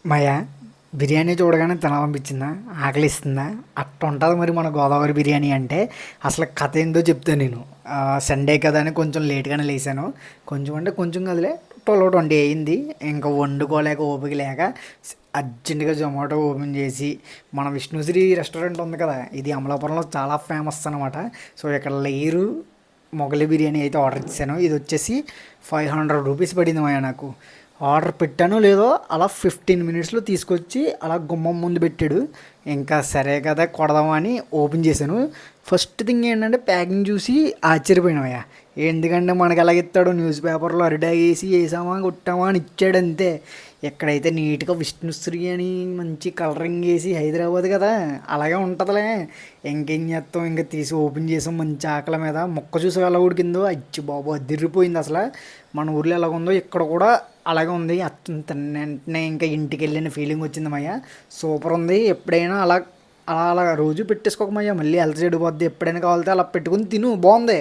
మాయా బిర్యానీ చూడగానే తినాలనిపించిందా? ఆకలిస్తుందా? అట్ట ఉంటుంది మరి మన గోదావరి బిర్యానీ అంటే. అసలు కథ ఏందో చెప్తాను నేను. సండే కదా అని కొంచెం లేట్గానే లేసాను. కొంచెం అంటే కొంచెం కదలే, 12:20 అయింది. ఇంకా వండుకోలేక ఓపిక లేక అర్జెంటుగా జొమాటో ఓపెన్ చేసి మన విష్ణుశ్రీ రెస్టారెంట్ ఉంది కదా, ఇది అమలాపురంలో చాలా ఫేమస్ అనమాట. సో ఇక్కడ లేరు మొగలి బిర్యానీ అయితే ఆర్డర్ ఇచ్చాను. ఇది వచ్చేసి 500 రూపీస్ పడింది మాయా నాకు. ఆర్డర్ పెట్టానో లేదో అలా 15 మినిట్స్లో తీసుకొచ్చి అలా గుమ్మం ముందు పెట్టాడు. ఇంకా సరే కదా కొడదామని ఓపెన్ చేశాను. ఫస్ట్ థింగ్ ఏంటంటే ప్యాకింగ్ చూసి ఆశ్చర్యపోయినామయ్యా. ఎందుకంటే మనకి ఎలాగిస్తాడు, న్యూస్ పేపర్లో అరిటాగేసి వేసామా కొట్టామా అని ఇచ్చాడు అంతే. ఎక్కడైతే నీట్గా విష్ణుశ్రీ అని మంచి కలరింగ్ వేసి, హైదరాబాద్ కదా అలాగే ఉంటుందిలే. ఇంకేం చేస్తాం, ఇంకా తీసి ఓపెన్ చేసాం మంచి ఆకలి మీద. మొక్క చూసి ఎలా ఉడికిందో, అచ్చి బాబు అదిరిపోయింది అసలు. మన ఊర్లో ఎలాగ ఉందో ఇక్కడ కూడా అలాగే ఉంది. వెంటనే ఇంకా ఇంటికి వెళ్ళిన ఫీలింగ్ వచ్చింది మయ్య. సూపర్ ఉంది. ఎప్పుడైనా అలా అలా అలా రోజు పెట్టేసుకోకమయ్యా, మళ్ళీ హెల్త్ చెడిపోద్ది. ఎప్పుడైనా కావాలితే అలా పెట్టుకుని తిను, బాగుంది.